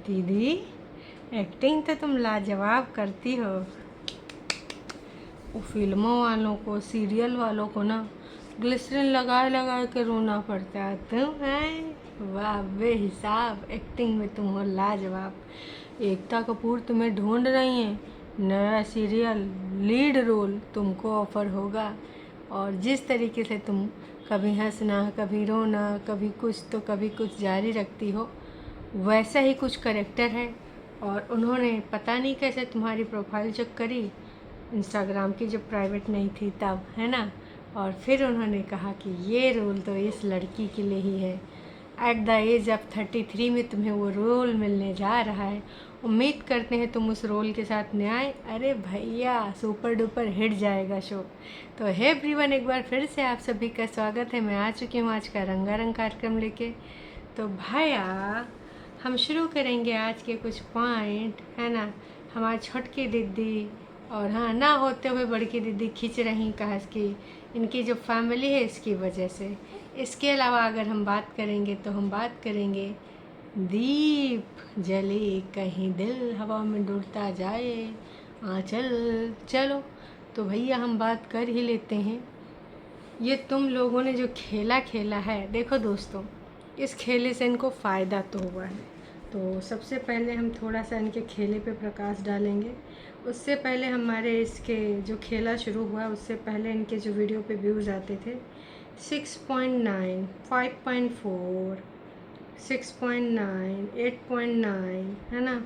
दीदी एक्टिंग तो तुम लाजवाब करती हो। वो फिल्मों वालों को, सीरियल वालों को ना ग्लिसरीन लगा लगा के रोना पड़ता है। तुम है वाह बेहिसाब, एक्टिंग में तुम हो लाजवाब। एकता कपूर तुम्हें ढूंढ रही हैं, नया सीरियल लीड रोल तुमको ऑफर होगा। और जिस तरीके से तुम कभी हंसना, कभी रोना, कभी कुछ तो कभी कुछ जारी रखती हो, वैसा ही कुछ करेक्टर है। और उन्होंने पता नहीं कैसे तुम्हारी प्रोफाइल चेक करी, इंस्टाग्राम की जब प्राइवेट नहीं थी तब, है ना। और फिर उन्होंने कहा कि ये रोल तो इस लड़की के लिए ही है। एट द एज ऑफ 33 में तुम्हें वो रोल मिलने जा रहा है। उम्मीद करते हैं तुम उस रोल के साथ न्याय। अरे भैया सुपर डुपर हिट जाएगा शो। तो हे एवरीवन, एक बार फिर से आप सभी का स्वागत है। मैं आ चुकी हूँ आज का रंगारंग कार्यक्रम लेके। तो भैया हम शुरू करेंगे आज के कुछ पॉइंट, है ना। हमारी छोटकी दीदी और हाँ ना होते हुए बड़की दीदी खींच रही कहास की इनकी जो फैमिली है इसकी वजह से। इसके अलावा अगर हम बात करेंगे तो हम बात करेंगे दीप जले कहीं दिल हवा में डूबता जाए आंचल। चलो तो भैया हम बात कर ही लेते हैं। ये तुम लोगों ने जो खेला खेला है, देखो दोस्तों, इस खेले से इनको फ़ायदा तो हुआ है। तो सबसे पहले हम थोड़ा सा इनके खेले पे प्रकाश डालेंगे। उससे पहले हमारे इसके जो खेला शुरू हुआ उससे पहले इनके जो वीडियो पे व्यूज़ आते थे 6.9, 5.4, 6.9, 8.9, है ना।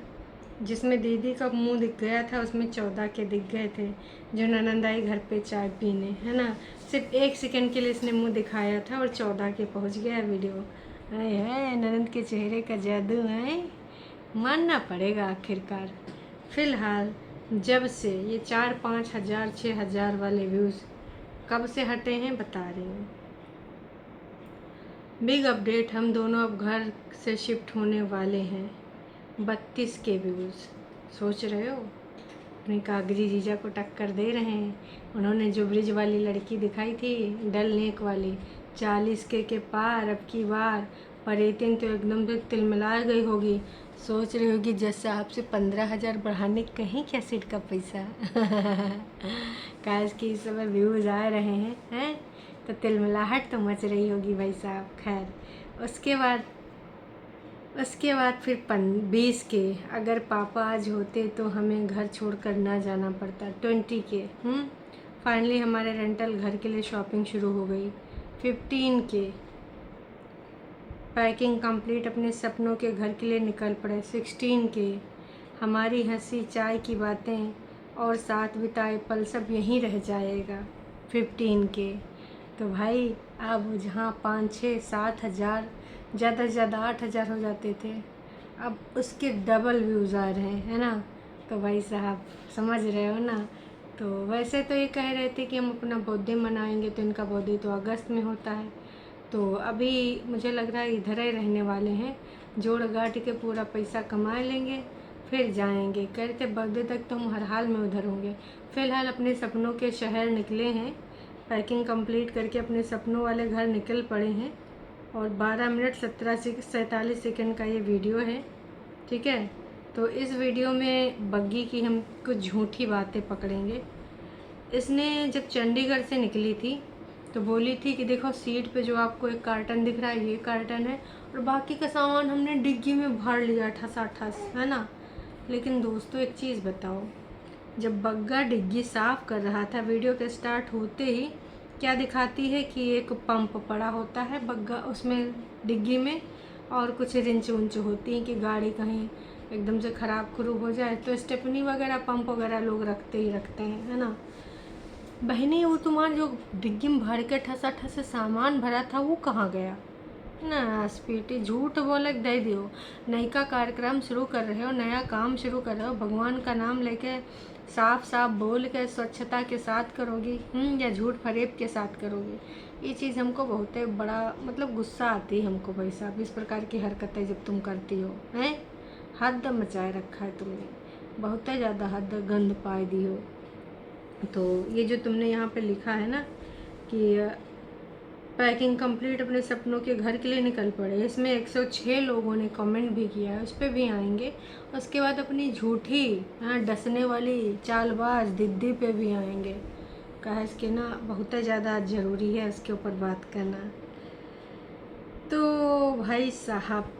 जिसमें दीदी का मुंह दिख गया था उसमें 14 के दिख गए थे। जो ननंद आई घर पे चाय पीने, है ना, सिर्फ 1 सेकंड के लिए इसने मुंह दिखाया था और 14 के पहुंच गया वीडियो। है ननंद के चेहरे का जादू है, मानना पड़ेगा आखिरकार। फिलहाल जब से ये 4-5 हज़ार 6,000 वाले व्यूज़ कब से हटे हैं बता रही हूँ। बिग अपडेट, हम दोनों अब घर से शिफ्ट होने वाले हैं। 32 के व्यूज़, सोच रहे हो। अपने कागजी जीजा को टक्कर दे रहे हैं। उन्होंने जो ब्रिज वाली लड़की दिखाई थी डल नेक वाली 40 के पार, अब की बार परेतिन तो एकदम से तिलमिला गई होगी। सोच रही होगी जज साहब से 15,000 बढ़ाने कहीं क्या सीट का पैसा। काश कि इस समय व्यूज़ आ रहे हैं तो तिलमिलाहट तो मच रही होगी भाई साहब। खैर उसके बाद फिर 20 के, अगर पापा आज होते तो हमें घर छोड़कर ना जाना पड़ता। 20 के, फाइनली हमारे रेंटल घर के लिए शॉपिंग शुरू हो गई। 15 के, पैकिंग कंप्लीट, अपने सपनों के घर के लिए निकल पड़े। 16 के, हमारी हंसी, चाय की बातें और साथ बिताए पल सब यहीं रह जाएगा। 15 के, तो भाई अब जहाँ 5-6-7 हज़ार, ज़्यादा से ज़्यादा 8,000 हो जाते थे, अब उसके डबल व्यूज़ आ रहे हैं, है ना। तो भाई साहब समझ रहे हो ना। तो वैसे तो ये कह रहे थे कि हम अपना बर्थडे मनाएंगे, तो इनका बर्थडे तो अगस्त में होता है। तो अभी मुझे लग रहा है इधर ही रहने वाले हैं, जोड़ गांठ के पूरा पैसा कमा लेंगे फिर जाएंगे। कह रहे थे बर्थडे तक तो हम हर हाल में उधर होंगे। फ़िलहाल अपने सपनों के शहर निकले हैं, पैकिंग कंप्लीट करके अपने सपनों वाले घर निकल पड़े हैं। और 12 मिनट 47 सेकंड का ये वीडियो है, ठीक है। तो इस वीडियो में बग्गी की हम कुछ झूठी बातें पकड़ेंगे। इसने जब चंडीगढ़ से निकली थी तो बोली थी कि देखो सीट पे जो आपको एक कार्टन दिख रहा है ये कार्टन है, और बाकी का सामान हमने डिग्गी में भर लिया ठसाठस, है ना। लेकिन दोस्तों एक चीज़ बताओ, जब बग्गा डिग्गी साफ़ कर रहा था वीडियो के स्टार्ट होते ही क्या दिखाती है कि एक पंप पड़ा होता है बग्गा उसमें डिग्गी में, और कुछ रिंच उंच होती हैं कि गाड़ी कहीं एकदम से ख़राब खुरूब हो जाए तो स्टेपनी वगैरह पंप वगैरह लोग रखते ही रखते हैं, है ना। बहनी वो तुम्हारा जो डिग्गी में भर के ठसा ठसा सामान भरा था वो कहाँ गया ना। स्पीटी झूठ बोले दे दियो। नयका कार्यक्रम शुरू कर रहे हो, नया काम शुरू कर रहे हो, भगवान का नाम लेके साफ साफ बोल के स्वच्छता के साथ करोगी या झूठ फरेब के साथ करोगी। ये चीज़ हमको बहुत बड़ा मतलब गुस्सा आती है हमको भाई साहब, इस प्रकार की हरकतें जब तुम करती हो। हैं हद मचाए रखा है तुमने, बहुत ज़्यादा हद गंद पाए दी हो। तो ये जो तुमने यहाँ पे लिखा है ना कि पैकिंग कंप्लीट अपने सपनों के घर के लिए निकल पड़े। इसमें 106 लोगों ने कमेंट भी किया है, उस पर भी आएंगे। उसके बाद अपनी झूठी डसने वाली चालबाज दीदी पे भी आएंगे। कहे कि ना बहुत ज़्यादा ज़रूरी है उसके ऊपर बात करना। तो भाई साहब,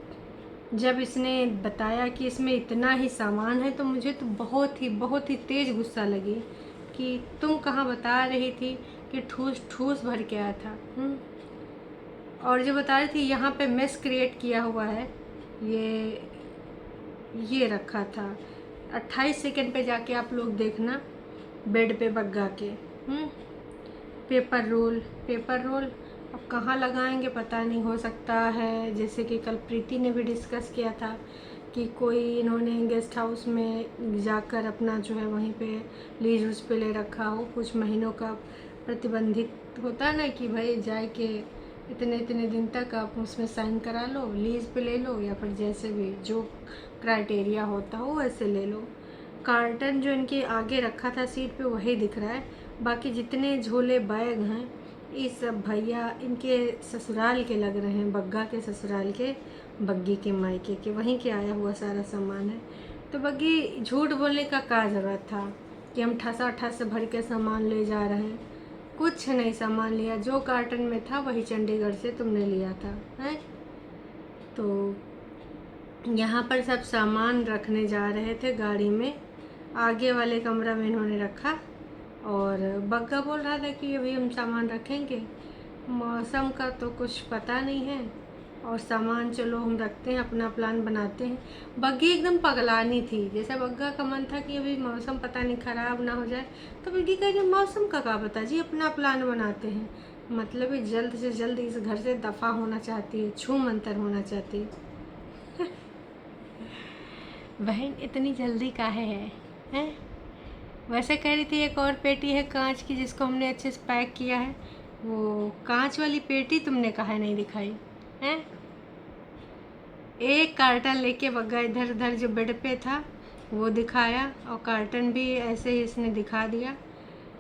जब इसने बताया कि इसमें इतना ही सामान है तो मुझे तो बहुत ही तेज़ गुस्सा लगी कि तुम कहाँ बता रही थी कि ठूस ठूस भर के आया था। और जो बता रही थी यहाँ पे मेस क्रिएट किया हुआ है, ये रखा था। 28 सेकंड पे जाके आप लोग देखना, बेड पे बग्गा के पेपर रोल अब कहाँ लगाएंगे पता नहीं। हो सकता है जैसे कि कल प्रीति ने भी डिस्कस किया था कि कोई इन्होंने गेस्ट हाउस में जाकर अपना जो है वहीं पे लीज उस पे ले रखा हो। कुछ महीनों का प्रतिबंधित होता है ना कि भाई जाए के इतने दिन तक आप उसमें साइन करा लो, लीज पे ले लो, या फिर जैसे भी जो क्राइटेरिया होता हो वैसे ले लो। कार्टन जो इनके आगे रखा था सीट पे वही दिख रहा है। बाकी जितने झोले बैग हैं ये सब भैया इनके ससुराल के लग रहे हैं, बग्गा के ससुराल के, बग्गी के मायके के, वहीं के आया हुआ सारा सामान है। तो बग्गी झूठ बोलने का क्या ज़रूरत था कि हम ठसा ठस भर के सामान ले जा रहे हैं। कुछ नहीं सामान लिया, जो कार्टन में था वही चंडीगढ़ से तुमने लिया था है। तो यहाँ पर सब सामान रखने जा रहे थे गाड़ी में, आगे वाले कमरा में इन्होंने रखा। और बग्गा बोल रहा था कि अभी हम सामान रखेंगे, मौसम का तो कुछ पता नहीं है, और सामान चलो हम रखते हैं, अपना प्लान बनाते हैं। बग्गी एकदम पगलानी थी, जैसा बग्गा का मन था कि अभी मौसम पता नहीं ख़राब ना हो जाए, तो बग्गी कह रही मौसम का क्या पता जी, अपना प्लान बनाते हैं। मतलब ये जल्द से जल्द इस घर से दफ़ा होना चाहती है, छू मंतर होना चाहती है। बहन इतनी जल्दी काहे है? वैसे कह रही थी एक और पेटी है कांच की जिसको हमने अच्छे से पैक किया है, वो कांच वाली पेटी तुमने काहे नहीं दिखाई है? एक कार्टन लेके बग्गा इधर उधर जो बेड पे था वो दिखाया, और कार्टन भी ऐसे ही इसने दिखा दिया।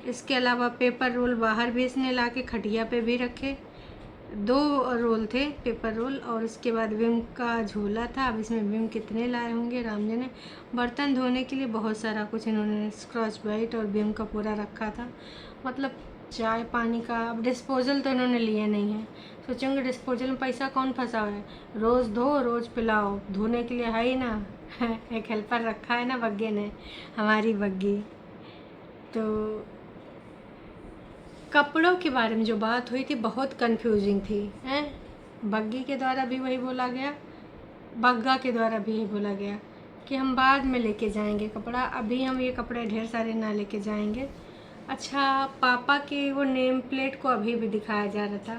इसके अलावा पेपर रोल बाहर भी इसने लाके खटिया पे भी रखे। 2 रोल थे पेपर रोल, और उसके बाद विम का झोला था। अब इसमें विम कितने लाए होंगे राम जाने। बर्तन धोने के लिए बहुत सारा कुछ इन्होंने स्क्रॉच ब्राइट और विम का पूरा रखा था। मतलब चाय पानी का। अब डिस्पोजल तो इन्होंने लिए नहीं है, सोचेंगे डिस्पोजल में पैसा कौन फंसा हुआ है, रोज़ धो रोज़ पिलाओ, धोने के लिए है ही ना। एक हेल्पर रखा है ना बग्गे ने, हमारी बग्गी। तो कपड़ों के बारे में जो बात हुई थी बहुत कंफ्यूजिंग थी हैं। बग्गी के द्वारा भी वही बोला गया, बग्गा के द्वारा भी यही बोला गया कि हम बाद में लेके जाएंगे कपड़ा, अभी हम ये कपड़े ढेर सारे ना लेके जाएंगे। अच्छा, पापा के वो नेम प्लेट को अभी भी दिखाया जा रहा था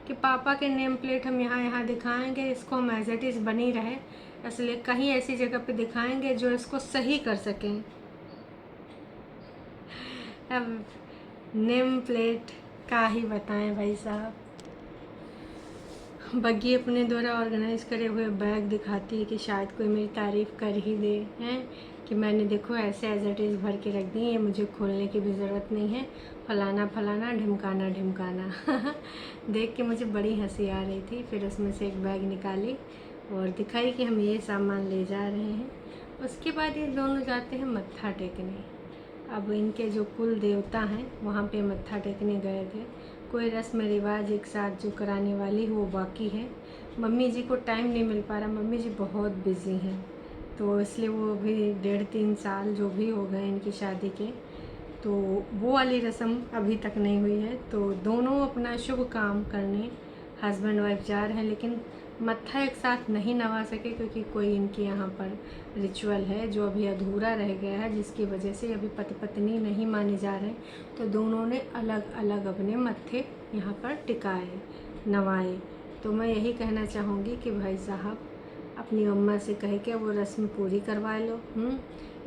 कि पापा के नेम प्लेट हम यहाँ दिखाएंगे, इसको हम एज इट इज़ बनी रहे, इसलिए कहीं ऐसी जगह पे दिखाएंगे जो इसको सही कर सकें। अब नेम प्लेट का ही बताएं भाई साहब। बग्गी अपने द्वारा ऑर्गेनाइज करे हुए बैग दिखाती है कि शायद कोई मेरी तारीफ़ कर ही दे हैं कि मैंने देखो ऐसे एज इट इज़ भर के रख दी, ये मुझे खोलने की भी ज़रूरत नहीं है, फलाना फलाना ढिमकाना ढिमकाना। देख के मुझे बड़ी हंसी आ रही थी। फिर उसमें से एक बैग निकाली और दिखाई कि हम ये सामान ले जा रहे हैं। उसके बाद ये दोनों जाते हैं मत्था टेकने। अब इनके जो कुल देवता हैं वहाँ पे मत्था टेकने गए थे। कोई रस्म रिवाज एक साथ जो कराने वाली वो बाकी है। मम्मी जी को टाइम नहीं मिल पा रहा, मम्मी जी बहुत बिज़ी हैं, तो इसलिए वो अभी 1.5-3 साल जो भी हो गए इनकी शादी के, तो वो वाली रस्म अभी तक नहीं हुई है। तो दोनों अपना शुभ काम करने हस्बैंड वाइफ जा रहे हैं, लेकिन मत्था एक साथ नहीं नवा सके क्योंकि कोई इनके यहाँ पर रिचुअल है जो अभी अधूरा रह गया है, जिसकी वजह से अभी पति पत्नी नहीं माने जा रहे। तो दोनों ने अलग अलग अपने मत्थे यहाँ पर टिकाए, नवाए। तो मैं यही कहना चाहूँगी कि भाई साहब अपनी अम्मा से कह के वो रस्म पूरी करवा लो।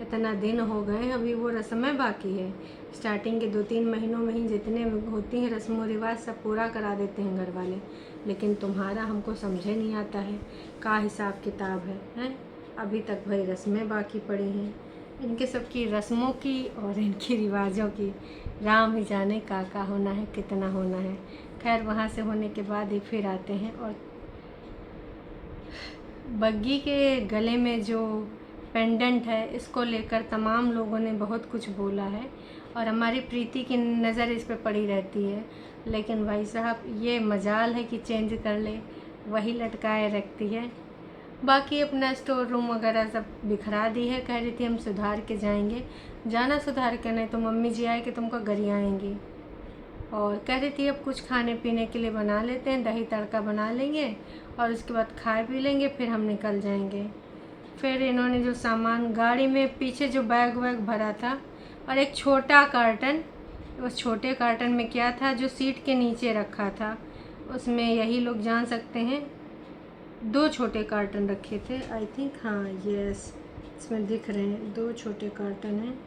इतना दिन हो गए, अभी वो रस्में बाकी है। स्टार्टिंग के 2-3 महीनों में ही जितने होती हैं रस्म व रिवाज सब पूरा करा देते हैं घर वाले, लेकिन तुम्हारा हमको समझे नहीं आता है का हिसाब किताब है। अभी तक भाई रस्में बाकी पड़ी हैं, इनके सबकी रस्मों की और इनकी रिवाजों की। राम ही जाने का होना है, कितना होना है। खैर वहाँ से होने के बाद ही फिर आते हैं। और बग्गी के गले में जो पेंडेंट है इसको लेकर तमाम लोगों ने बहुत कुछ बोला है और हमारी प्रीति की नज़र इस पे पड़ी रहती है, लेकिन भाई साहब ये मजाल है कि चेंज कर ले, वही लटकाए रखती है। बाकी अपना स्टोर रूम वगैरह सब बिखरा दी है। कह रही थी हम सुधार के जाएंगे, जाना सुधार के, नहीं तो मम्मी जी आए कि तुमको गरियाएंगी। और कह रही थी अब कुछ खाने पीने के लिए बना लेते हैं, दही तड़का बना लेंगे और उसके बाद खा पी लेंगे, फिर हम निकल जाएंगे। फिर इन्होंने जो सामान गाड़ी में पीछे जो बैग वैग भरा था और एक छोटा कार्टन, उस छोटे कार्टन में क्या था जो सीट के नीचे रखा था, उसमें यही लोग जान सकते हैं 2 छोटे कार्टन रखे थे आई थिंक। हाँ यस, इसमें दिख रहे हैं 2 छोटे कार्टन हैं।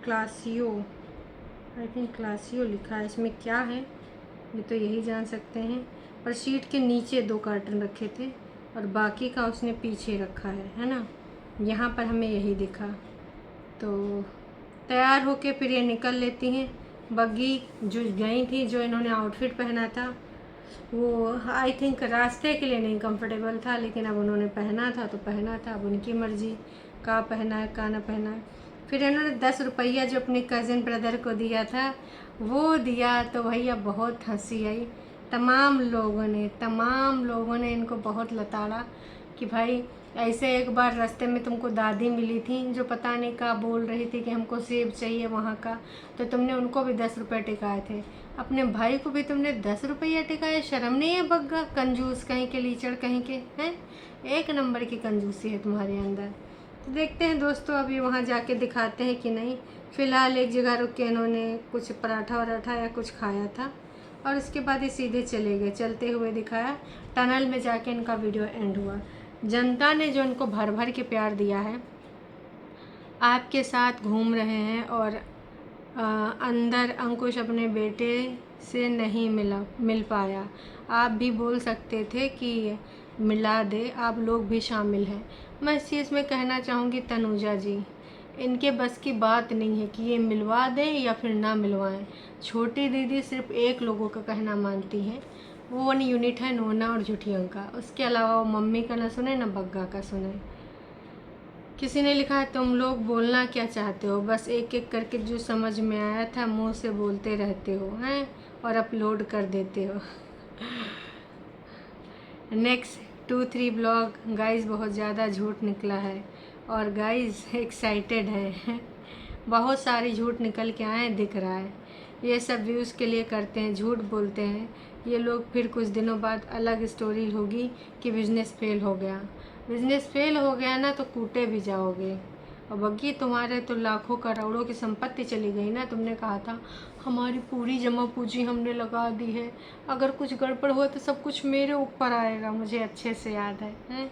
क्लासियो, आई थिंक क्लासियो लिखा है, इसमें क्या है ये तो यही जान सकते हैं। पर सीट के नीचे 2 कार्टन रखे थे और बाकी का उसने पीछे रखा है ना। यहाँ पर हमें यही दिखा। तो तैयार होके फिर ये निकल लेती हैं। बग्गी जो गई थी, जो इन्होंने आउटफिट पहना था वो आई थिंक रास्ते के लिए नहीं कंफर्टेबल था, लेकिन अब उन्होंने पहना था तो पहना था, अब उनकी मर्ज़ी का पहना है का ना पहना है। फिर इन्होंने 10 रुपया जो अपने कज़न ब्रदर को दिया था वो दिया, तो भैया बहुत हंसी आई। तमाम लोगों ने इनको बहुत लताड़ा कि भाई ऐसे एक बार रास्ते में तुमको दादी मिली थी जो पता नहीं क्या बोल रही थी कि हमको सेब चाहिए वहाँ का, तो तुमने उनको भी 10 रुपये टिकाए थे, अपने भाई को भी तुमने 10 रुपया टिकाए। शर्म नहीं है बग्गा, कंजूस कहीं के, लीचड़ कहीं के हैं। एक नंबर की कंजूसी है तुम्हारे अंदर। तो देखते हैं दोस्तों अभी वहाँ जाके दिखाते हैं कि नहीं। फ़िलहाल एक जगह रुक के इन्होंने कुछ पराठा वराठा या कुछ खाया था और उसके बाद ये सीधे चले गए, चलते हुए दिखाया। टनल में जाके इनका वीडियो एंड हुआ। जनता ने जो इनको भर भर के प्यार दिया है, आपके साथ घूम रहे हैं और अंदर अंकुश अपने बेटे से नहीं मिल पाया। आप भी बोल सकते थे कि मिला दे, आप लोग भी शामिल हैं। मैं इस चीज़ में कहना चाहूँगी तनुजा जी, इनके बस की बात नहीं है कि ये मिलवा दें या फिर ना मिलवाएं। छोटी दीदी सिर्फ एक लोगों का कहना मानती हैं, वो 1 यूनिट है नोना और झूठियों का। उसके अलावा वो मम्मी का ना सुने ना बग्गा का सुने। किसी ने लिखा है तुम लोग बोलना क्या चाहते हो, बस एक एक करके जो समझ में आया था मुंह से बोलते रहते हो हैं और अपलोड कर देते हो। नेक्स्ट 2-3 ब्लॉग गाइस बहुत ज़्यादा झूठ निकला है और गाइस एक्साइटेड है। बहुत सारी झूठ निकल के आए दिख रहा है। ये सब व्यूज़ के लिए करते हैं, झूठ बोलते हैं ये लोग। फिर कुछ दिनों बाद अलग स्टोरी होगी कि बिज़नेस फेल हो गया। बिज़नेस फेल हो गया ना तो कूटे भी जाओगे। और बग्गी तुम्हारे तो लाखों करोड़ों की संपत्ति चली गई ना। तुमने कहा था हमारी पूरी जमा पूंजी हमने लगा दी है, अगर कुछ गड़बड़ हुआ तो सब कुछ मेरे ऊपर आएगा। मुझे अच्छे से याद है।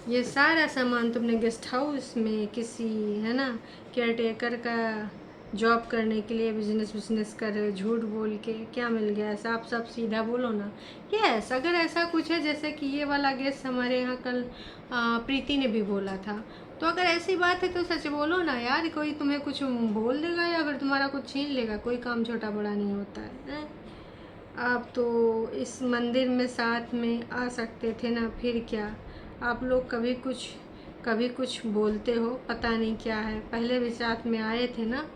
ये सारा सामान तुमने गेस्ट हाउस में किसी है ना केयरटेकर का जॉब करने के लिए बिजनेस कर रहे हो, झूठ बोल के क्या मिल गया। साफ साफ सीधा बोलो ना। यस, अगर ऐसा कुछ है जैसे कि ये वाला गेस्ट हमारे यहाँ कल प्रीति ने भी बोला था, तो अगर ऐसी बात है तो सच बोलो ना यार। कोई तुम्हें कुछ बोल देगा या फिर तुम्हारा कुछ छीन लेगा, कोई काम छोटा बड़ा नहीं होता है। आप तो इस मंदिर में साथ में आ सकते थे ना, फिर क्या। आप लोग कभी कुछ बोलते हो, पता नहीं क्या है। पहले भी साथ में आए थे ना।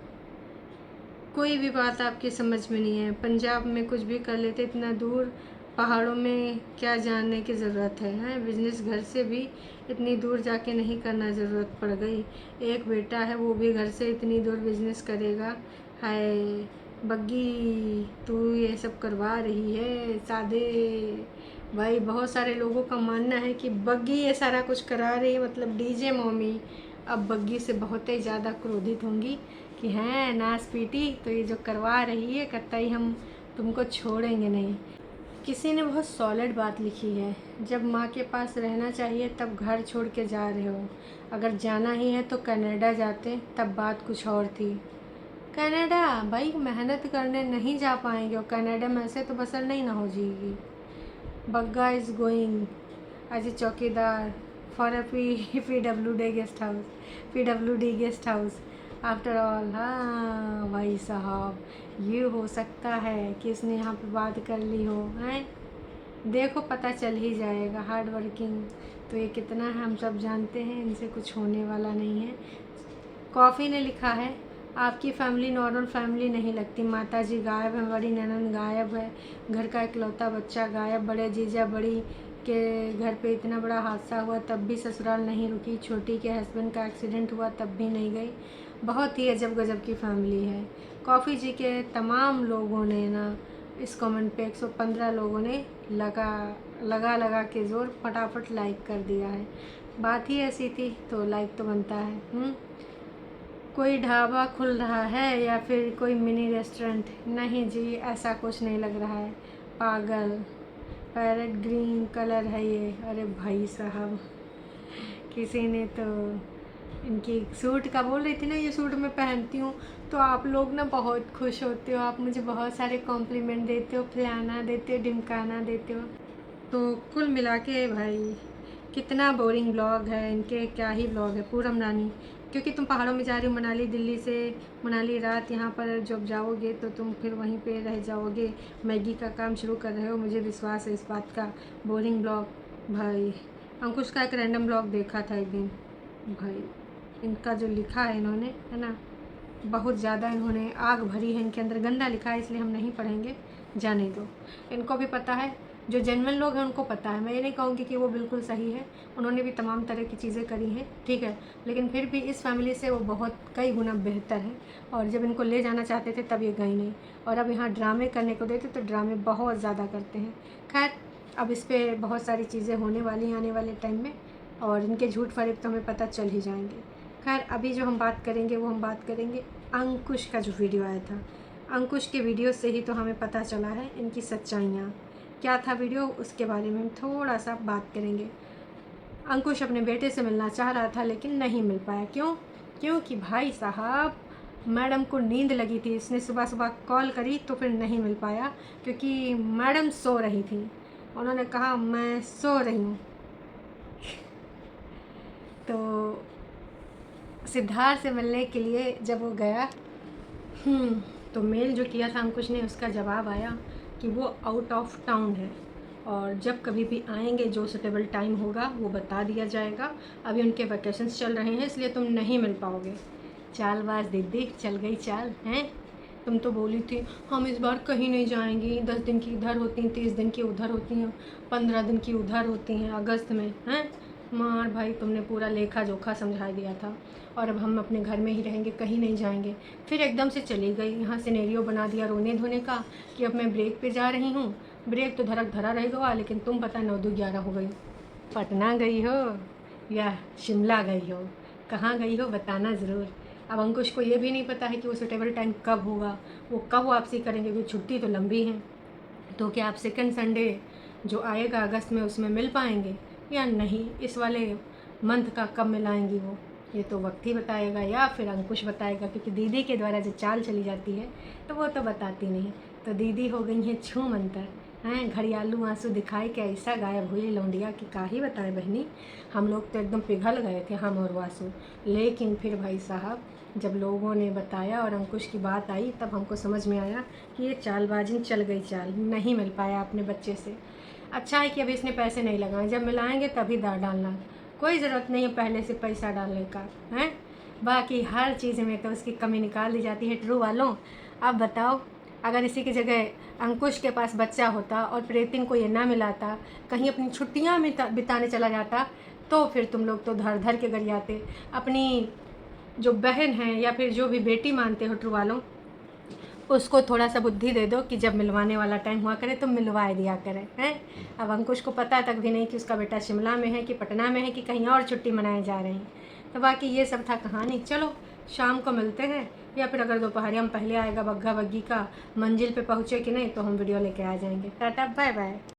कोई भी बात आपकी समझ में नहीं है। पंजाब में कुछ भी कर लेते, इतना दूर पहाड़ों में क्या जानने की ज़रूरत है। बिजनेस घर से भी इतनी दूर जाके नहीं करना ज़रूरत पड़ गई। एक बेटा है वो भी घर से इतनी दूर बिजनेस करेगा। हाय बग्गी, तू ये सब करवा रही है सादे भाई। बहुत सारे लोगों का मानना है कि बग्गी ये सारा कुछ करा रही है, मतलब डीजे मम्मी अब बग्गी से बहुत ही ज़्यादा क्रोधित होंगी कि हैं नाच पीटी, तो ये जो करवा रही है कतई हम तुमको छोड़ेंगे नहीं। किसी ने बहुत सॉलिड बात लिखी है, जब माँ के पास रहना चाहिए तब घर छोड़ के जा रहे हो। अगर जाना ही है तो कनाडा जाते, तब बात कुछ और थी। कनाडा भाई मेहनत करने नहीं जा पाएंगे और कनाडा में ऐसे तो बसर नहीं ना हो जाएगी। Bagga is going as a chowkidar for a PWD guest house. After all. हाँ भाई साहब, ये हो सकता है कि इसने यहाँ पे बात कर ली हो, हैं? देखो पता चल ही जाएगा। हार्ड वर्किंग तो ये कितना है हम सब जानते हैं, इनसे कुछ होने वाला नहीं है। कॉफ़ी ने लिखा है, आपकी फैमिली नॉर्मल फैमिली नहीं लगती। माता जी गायब हैं, बड़ी ननंद गायब है, घर का इकलौता बच्चा गायब, बड़े जीजा बड़ी के घर पे इतना बड़ा हादसा हुआ तब भी ससुराल नहीं रुकी, छोटी के हस्बैंड का एक्सीडेंट हुआ तब भी नहीं गई। बहुत ही अजब गजब की फैमिली है। कॉफ़ी जी के तमाम लोगों ने ना इस कमेंट पे 115 लोगों ने लगा के ज़ोर फटाफट लाइक कर दिया है। बात ही ऐसी थी तो लाइक तो बनता है। कोई ढाबा खुल रहा है या फिर कोई मिनी रेस्टोरेंट? नहीं जी, ऐसा कुछ नहीं लग रहा है। पागल, पैरेट ग्रीन कलर है ये। अरे भाई साहब, किसी ने तो इनकी सूट का बोल रही थी ना, ये सूट मैं पहनती हूँ तो आप लोग ना बहुत खुश होते हो, आप मुझे बहुत सारे कॉम्प्लीमेंट देते हो, फलाना देते हो, ढिमकाना देते हो। तो कुल मिला के भाई कितना बोरिंग ब्लॉग है इनके, क्या ही ब्लॉग है पूरम रानी। क्योंकि तुम पहाड़ों में जा रही हो, मनाली दिल्ली से मनाली रात, यहाँ पर जब जाओगे तो तुम फिर वहीं पे रह जाओगे, मैगी का काम शुरू कर रहे हो, मुझे विश्वास है इस बात का। बोरिंग ब्लॉग भाई। अंकुश का एक रैंडम ब्लॉग देखा था एक दिन भाई, इनका जो लिखा है इन्होंने, है ना, बहुत ज़्यादा इन्होंने आग भरी है इनके अंदर। गंदा लिखा है इसलिए हम नहीं पढ़ेंगे, जाने दो। इनको भी पता है, जो जेन्युइन लोग हैं उनको पता है। मैं ये नहीं कहूँगी कि वो बिल्कुल सही है, उन्होंने भी तमाम तरह की चीज़ें करी हैं, ठीक है, लेकिन फिर भी इस फैमिली से वो बहुत कई गुना बेहतर है। और जब इनको ले जाना चाहते थे तब ये गए नहीं, और अब यहाँ ड्रामे करने को देते तो ड्रामे बहुत ज़्यादा करते हैं। खैर, अब इस पर बहुत सारी चीज़ें होने वाली हैं आने वाले टाइम में, और इनके झूठ फरेब तो हमें पता चल ही जाएंगे। खैर, अभी जो हम बात करेंगे वो हम बात करेंगे अंकुश का जो वीडियो आया था। अंकुश के वीडियो से ही तो हमें पता चला है इनकी सच्चाइयाँ। क्या था वीडियो, उसके बारे में हम थोड़ा सा बात करेंगे। अंकुश अपने बेटे से मिलना चाह रहा था लेकिन नहीं मिल पाया। क्यों? क्योंकि भाई साहब मैडम को नींद लगी थी, इसने सुबह सुबह कॉल करी तो फिर नहीं मिल पाया, क्योंकि मैडम सो रही थी। उन्होंने कहा मैं सो रही हूँ। तो सिद्धार्थ से मिलने के लिए जब वो गया, तो मेल जो किया था अंकुश ने, उसका जवाब आया कि वो आउट ऑफ टाउन है, और जब कभी भी आएंगे जो सुटेबल टाइम होगा वो बता दिया जाएगा। अभी उनके वैकेशंस चल रहे हैं इसलिए तुम नहीं मिल पाओगे। चालबाज दीदी, चल गई चाल हैं। तुम तो बोली थी हम इस बार कहीं नहीं जाएंगी, 10 दिन की इधर होती हैं, 30 दिन की उधर होती हैं, 15 दिन की उधर होती हैं अगस्त में, हैं। मार भाई, तुमने पूरा लेखा जोखा समझा दिया था, और अब हम अपने घर में ही रहेंगे, कहीं नहीं जाएंगे। फिर एकदम से चली गई, यहाँ सिनेरियो बना दिया रोने धोने का कि अब मैं ब्रेक पे जा रही हूँ। ब्रेक तो धड़क धरा रह गया, लेकिन तुम पता 9-2-11 हो गई। पटना गई हो या शिमला गई हो, कहाँ गई हो बताना ज़रूर। अब अंकुश को ये भी नहीं पता है कि वो सुटेबल टाइम कब होगा, वो कब वापसी करेंगे, क्योंकि छुट्टी तो लंबी है। तो क्या आप सेकंड संडे जो आएगा अगस्त में उसमें मिल पाएंगे या नहीं, इस वाले मंथ का कब मिलाएंगी वो, ये तो वक्त ही बताएगा या फिर अंकुश बताएगा। क्योंकि दीदी के द्वारा जो चाल चली जाती है तो वो तो बताती नहीं। तो दीदी हो गई हैं छू मंतर, हैं घड़ियालू आंसू दिखाए के ऐसा गायब हुई लौंडिया कि का ही बताएं बहनी। हम लोग तो एकदम पिघल गए थे, हम और वासु। लेकिन फिर भाई साहब जब लोगों ने बताया और अंकुश की बात आई तब हमको समझ में आया कि ये चालबाजी चल गई, चाल नहीं मिल पाया अपने बच्चे से। अच्छा है कि अभी इसने पैसे नहीं लगाए, जब मिलाएंगे तभी दार डालना, कोई ज़रूरत नहीं है पहले से पैसा डालने का, हैं। बाकी हर चीज़ में तो उसकी कमी निकाल दी जाती है ट्रू वालों। अब बताओ, अगर इसी की जगह अंकुश के पास बच्चा होता और प्रीतिन को ये ना मिलाता, कहीं अपनी छुट्टियां में बिताने चला जाता, तो फिर तुम लोग तो धर धर के गरियाते। अपनी जो बहन है या फिर जो भी बेटी मानते हो ट्रू वालों, उसको थोड़ा सा बुद्धि दे दो कि जब मिलवाने वाला टाइम हुआ करे तो मिलवा दिया करे, हैं। अब अंकुश को पता तक भी नहीं कि उसका बेटा शिमला में है कि पटना में है कि कहीं और छुट्टी मनाए जा रहे हैं। तो बाकी ये सब था कहानी। चलो शाम को मिलते हैं, या फिर अगर दोपहरिया में पहले आएगा बग्गा बग्गी का मंजिल पे पहुँचे कि नहीं तो हम वीडियो लेके आ जाएंगे। Tata bye bye.